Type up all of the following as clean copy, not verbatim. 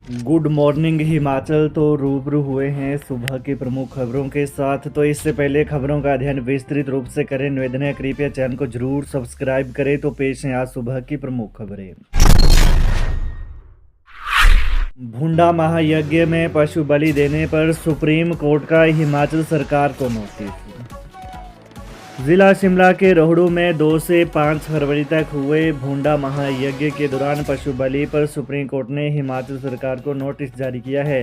Good morning Himachal. तो रूबरू हुए हैं सुबह की प्रमुख खबरों के साथ। तो इससे पहले खबरों का अध्ययन विस्तृत रूप से करें, निवेदन है कृपया चैनल को जरूर सब्सक्राइब करें। तो पेश हैं आज सुबह की प्रमुख खबरें। भुंडा महायज्ञ में पशु बलि देने पर सुप्रीम कोर्ट का हिमाचल सरकार को नोटिस। जिला शिमला के रोहड़ू में 2 से 5 फरवरी तक हुए भुंडा महायज्ञ के दौरान पशु बलि पर सुप्रीम कोर्ट ने हिमाचल सरकार को नोटिस जारी किया है।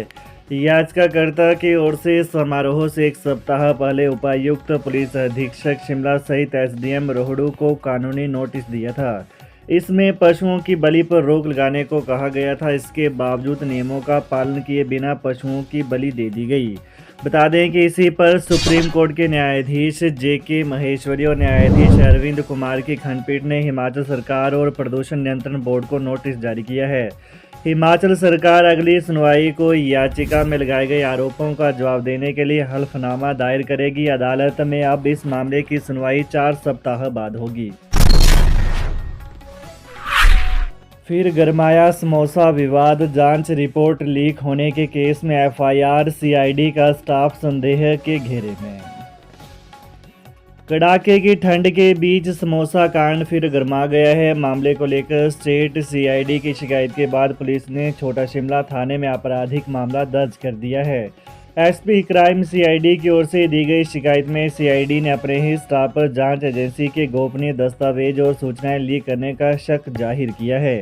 याचिकाकर्ता की ओर से समारोह से एक सप्ताह पहले उपायुक्त पुलिस अधीक्षक शिमला सहित एसडीएम रोहड़ू को कानूनी नोटिस दिया था। इसमें पशुओं की बलि पर रोक लगाने को कहा गया था। इसके बावजूद नियमों का पालन किए बिना पशुओं की बलि दे दी गई। बता दें कि इसी पर सुप्रीम कोर्ट के न्यायाधीश जेके महेश्वरी और न्यायाधीश अरविंद कुमार की खंडपीठ ने हिमाचल सरकार और प्रदूषण नियंत्रण बोर्ड को नोटिस जारी किया है। हिमाचल सरकार अगली सुनवाई को याचिका में लगाए गए आरोपों का जवाब देने के लिए हल्फनामा दायर करेगी। अदालत में अब इस मामले की सुनवाई 4 सप्ताह बाद होगी। फिर गरमाया समोसा विवाद। जांच रिपोर्ट लीक होने के केस में एफआईआर, सीआईडी का स्टाफ संदेह के घेरे में। कड़ाके की ठंड के बीच समोसा कांड फिर गरमा गया है। मामले को लेकर स्टेट सीआईडी की शिकायत के बाद पुलिस ने छोटा शिमला थाने में आपराधिक मामला दर्ज कर दिया है। एसपी क्राइम सीआईडी की ओर से दी गई शिकायत में सीआईडी ने अपने ही स्टाफ पर जांच एजेंसी के गोपनीय दस्तावेज और सूचनाएं लीक करने का शक जाहिर किया है।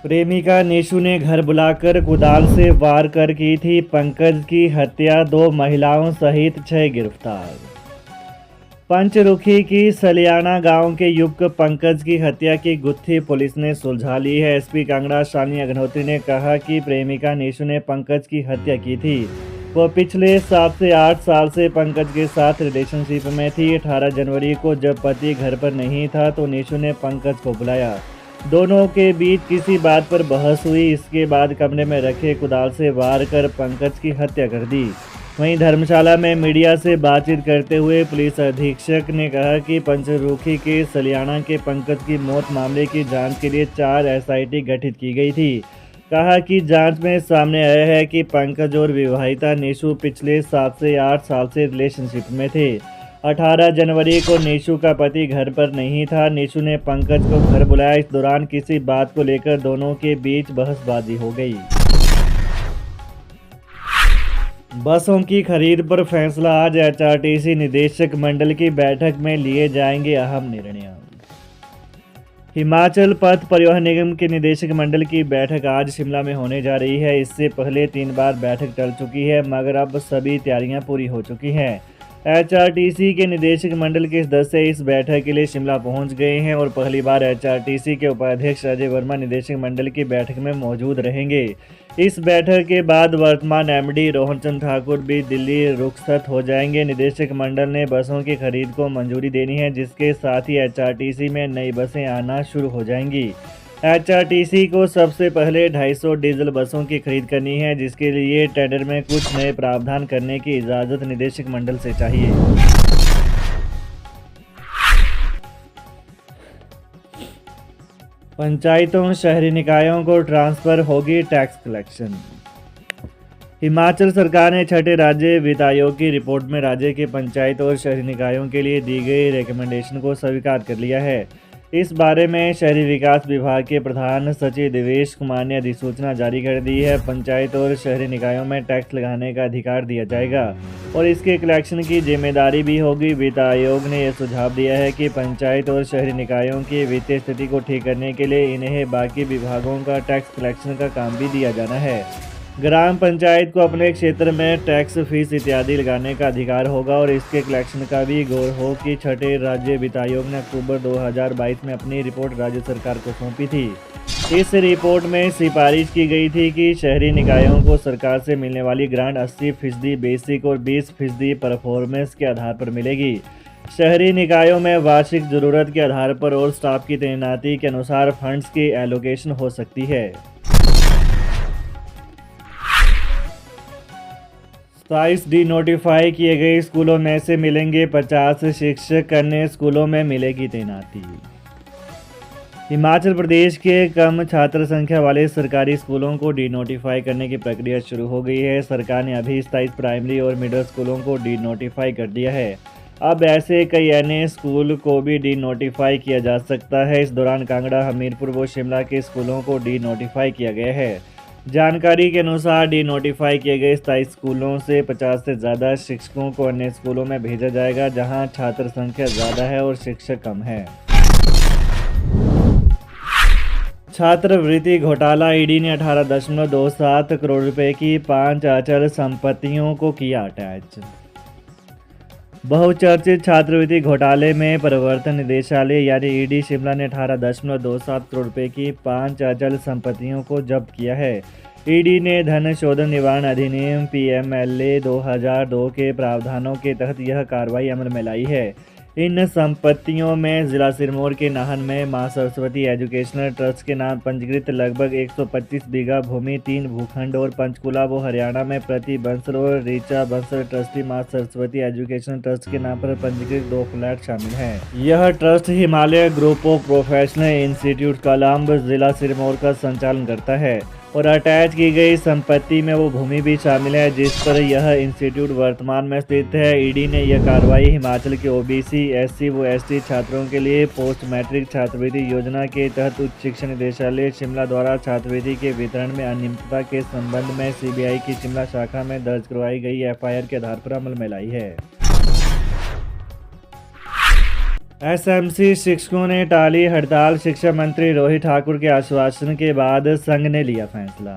प्रेमिका निशु ने घर बुलाकर कुदाल से वार कर की थी पंकज की हत्या। 2 महिलाओं सहित 6 गिरफ्तार। पंचरुखी की सलियाना गांव के युवक पंकज की हत्या की गुत्थी पुलिस ने सुलझा ली है। एसपी कांगड़ा शालिनी अग्निहोत्री ने कहा कि प्रेमिका निशु ने पंकज की हत्या की थी। वो पिछले 7 से 8 साल से पंकज के साथ रिलेशनशिप में थी। 18 जनवरी को जब पति घर पर नहीं था तो निशु ने पंकज को बुलाया। दोनों के बीच किसी बात पर बहस हुई। इसके बाद कमरे में रखे कुदाल से वार कर पंकज की हत्या कर दी। वहीं धर्मशाला में मीडिया से बातचीत करते हुए पुलिस अधीक्षक ने कहा कि पंचरुखी के सलियाना के पंकज की मौत मामले की जांच के लिए 4 एसआईटी गठित की गई थी। कहा कि जांच में सामने आया है कि पंकज और विवाहिता निशु पिछले 7 से 8 साल से रिलेशनशिप में थे। 18 जनवरी को निशु का पति घर पर नहीं था। निशु ने पंकज को घर बुलाया। इस दौरान किसी बात को लेकर दोनों के बीच बहसबाजी हो गई। बसों की खरीद पर फैसला। आज एचआरटीसी निदेशक मंडल की बैठक में लिए जाएंगे अहम निर्णय। हिमाचल पथ परिवहन निगम के निदेशक मंडल की बैठक आज शिमला में होने जा रही है। इससे पहले 3 बार बैठक टल चुकी है, मगर अब सभी तैयारियां पूरी हो चुकी हैं। एचआरटीसी के निदेशक मंडल के सदस्य इस बैठक के लिए शिमला पहुंच गए हैं और पहली बार एचआरटीसी के उपाध्यक्ष अजय वर्मा निदेशक मंडल की बैठक में मौजूद रहेंगे। इस बैठक के बाद वर्तमान एमडी रोहन चंद ठाकुर भी दिल्ली रुखसत हो जाएंगे। निदेशक मंडल ने बसों की खरीद को मंजूरी देनी है, जिसके साथ ही एचआरटीसी में नई बसें आना शुरू हो जाएंगी। एचआरटीसी को सबसे पहले 250 डीजल बसों की खरीद करनी है, जिसके लिए टेंडर में कुछ नए प्रावधान करने की इजाज़त निदेशक मंडल से चाहिए। पंचायतों शहरी निकायों को ट्रांसफर होगी टैक्स कलेक्शन। हिमाचल सरकार ने छठे राज्य वित्त आयोग की रिपोर्ट में राज्य के पंचायत और शहरी निकायों के लिए दी गई रिकमेंडेशन को स्वीकार कर लिया है। इस बारे में शहरी विकास विभाग के प्रधान सचिव देवेश कुमार ने अधिसूचना जारी कर दी है। पंचायत और शहरी निकायों में टैक्स लगाने का अधिकार दिया जाएगा और इसके कलेक्शन की जिम्मेदारी भी होगी। वित्त आयोग ने यह सुझाव दिया है कि पंचायत और शहरी निकायों की वित्तीय स्थिति को ठीक करने के लिए इन्हें बाकी विभागों का टैक्स कलेक्शन का काम भी दिया जाना है। ग्राम पंचायत को अपने क्षेत्र में टैक्स फीस इत्यादि लगाने का अधिकार होगा और इसके कलेक्शन का भी गौर हो कि छठे राज्य वित्त आयोग ने अक्टूबर 2022 में अपनी रिपोर्ट राज्य सरकार को सौंपी थी। इस रिपोर्ट में सिफारिश की गई थी कि शहरी निकायों को सरकार से मिलने वाली ग्रांट 80% बेसिक और 20% परफॉर्मेंस के आधार पर मिलेगी। शहरी निकायों में वार्षिक ज़रूरत के आधार पर और स्टाफ की तैनाती के अनुसार फंड्स की एलोकेशन हो सकती है। 27 डी नोटिफाई किए गए स्कूलों में से मिलेंगे 50 शिक्षक, अन्य स्कूलों में मिलेगी तैनाती। हिमाचल प्रदेश के कम छात्र संख्या वाले सरकारी स्कूलों को डीनोटिफाई करने की प्रक्रिया शुरू हो गई है। सरकार ने अभी 27 प्राइमरी और मिडिल स्कूलों को डीनोटिफाई कर दिया है। अब ऐसे कई अन्य स्कूल को भी डीनोटिफाई किया जा सकता है। इस दौरान कांगड़ा, हमीरपुर व शिमला के स्कूलों को डीनोटिफाई किया गया है। जानकारी के अनुसार डीनोटिफाई किए गए 27 स्कूलों से 50 से ज़्यादा शिक्षकों को अन्य स्कूलों में भेजा जाएगा, जहां छात्र संख्या ज़्यादा है और शिक्षक कम है। छात्रवृत्ति घोटाला, ईडी ने 18.27 करोड़ रुपए की 5 अचल संपत्तियों को किया अटैच। बहुचर्चित छात्रवृत्ति घोटाले में प्रवर्तन निदेशालय यानी ईडी शिमला ने 18.27 करोड़ रुपए की 5 अचल संपत्तियों को जब्त किया है। ईडी ने धन शोधन निवारण अधिनियम PMLA 2002 के प्रावधानों के तहत यह कार्रवाई अमल में लाई है। इन संपत्तियों में जिला सिरमौर के नाहन में मां सरस्वती एजुकेशनल ट्रस्ट के नाम पंजीकृत लगभग 125 बीघा भूमि, 3 भूखंड और पंचकुला व हरियाणा में प्रति बंसल और रीचा बंसल ट्रस्टी मां सरस्वती एजुकेशनल ट्रस्ट के नाम पर पंजीकृत 2 फ्लैट शामिल हैं। यह trust Himalaya group of professional institute Kalamb जिला सिरमौर का संचालन करता है और अटैच की गई संपत्ति में वो भूमि भी शामिल है जिस पर यह इंस्टीट्यूट वर्तमान में स्थित है। ईडी ने यह कार्रवाई हिमाचल के OBC, SC व ST छात्रों के लिए पोस्ट मैट्रिक छात्रवृत्ति योजना के तहत उच्च शिक्षा निदेशालय शिमला द्वारा छात्रवृत्ति के वितरण में अनियमितता के संबंध में CBI की शिमला शाखा में दर्ज करवाई गई FIR के आधार पर अमल में लाई है। SMC शिक्षकों ने टाली हड़ताल, शिक्षा मंत्री रोहित ठाकुर के आश्वासन के बाद संघ ने लिया फैसला।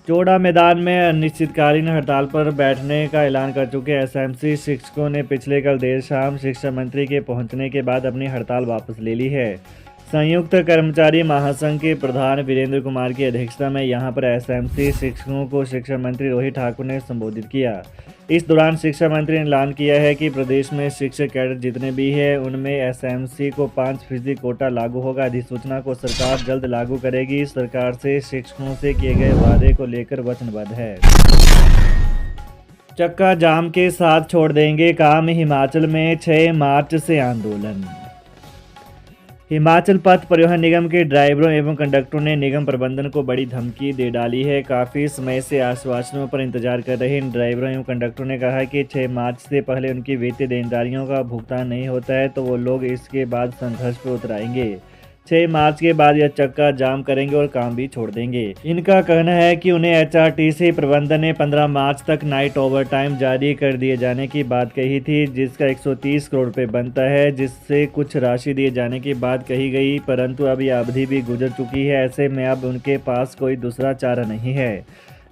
चौड़ा मैदान में अनिश्चितकालीन हड़ताल पर बैठने का ऐलान कर चुके SMC शिक्षकों ने पिछले कल देर शाम शिक्षा मंत्री के पहुंचने के बाद अपनी हड़ताल वापस ले ली है। संयुक्त कर्मचारी महासंघ के प्रधान वीरेंद्र कुमार की अध्यक्षता में यहां पर SMC शिक्षकों को शिक्षा मंत्री रोहित ठाकुर ने संबोधित किया। इस दौरान शिक्षा मंत्री ने ऐलान किया है कि प्रदेश में शिक्षक कैडर जितने भी हैं उनमें SMC को 5% कोटा लागू होगा। अधिसूचना को सरकार जल्द लागू करेगी। सरकार से शिक्षकों से किए गए वादे को लेकर वचनबद्ध है। चक्का जाम के साथ छोड़ देंगे काम, हिमाचल में 6 मार्च से आंदोलन। हिमाचल पथ परिवहन निगम के ड्राइवरों एवं कंडक्टरों ने निगम प्रबंधन को बड़ी धमकी दे डाली है। काफ़ी समय से आश्वासनों पर इंतजार कर रहे इन ड्राइवरों एवं कंडक्टरों ने कहा है कि 6 मार्च से पहले उनकी वित्तीय देनदारियों का भुगतान नहीं होता है तो वो लोग इसके बाद संघर्ष पर उतर आएंगे। 6 मार्च के बाद यह चक्का जाम करेंगे और काम भी छोड़ देंगे। इनका कहना है कि उन्हें HRTC प्रबंधन ने 15 मार्च तक नाइट ओवर टाइम जारी कर दिए जाने की बात कही थी, जिसका 130 करोड़ रुपए बनता है, जिससे कुछ राशि दिए जाने की बात कही गई, परंतु अब यह अवधि भी गुजर चुकी है। ऐसे में अब उनके पास कोई दूसरा चारा नहीं है।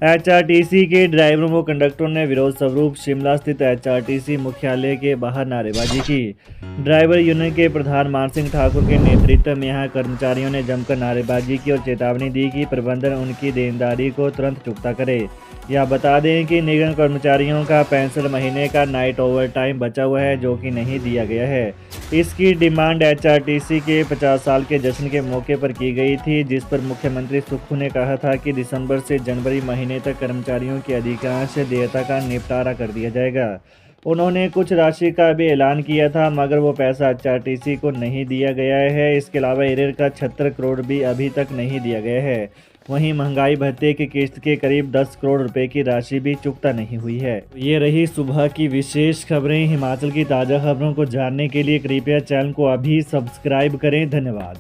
HRTC के ड्राइवरों व कंडक्टरों ने विरोध स्वरूप शिमला स्थित HRTC मुख्यालय के बाहर नारेबाजी की। ड्राइवर यूनियन के प्रधान मान सिंह ठाकुर के नेतृत्व में यहां कर्मचारियों ने जमकर नारेबाजी की और चेतावनी दी कि प्रबंधन उनकी देनदारी को तुरंत चुकता करे। यह बता दें कि निगम कर्मचारियों का 65 महीने का नाइट ओवर टाइम बचा हुआ है जो कि नहीं दिया गया है। इसकी डिमांड HRTC के 50 साल के जश्न के मौके पर की गई थी, जिस पर मुख्यमंत्री सुक्खू ने कहा था कि दिसंबर से जनवरी महीने तक कर्मचारियों की अधिकांश देयता का निपटारा कर दिया जाएगा। उन्होंने कुछ राशि का भी ऐलान किया था, मगर वो पैसा HRTC को नहीं दिया गया है। इसके अलावा एरियर का 76 करोड़ भी अभी तक नहीं दिया गया है। वहीं महंगाई भत्ते की किस्त के करीब 10 करोड़ रुपए की राशि भी चुकता नहीं हुई है। ये रही सुबह की विशेष खबरें। हिमाचल की ताज़ा खबरों को जानने के लिए कृपया चैनल को अभी सब्सक्राइब करें। धन्यवाद।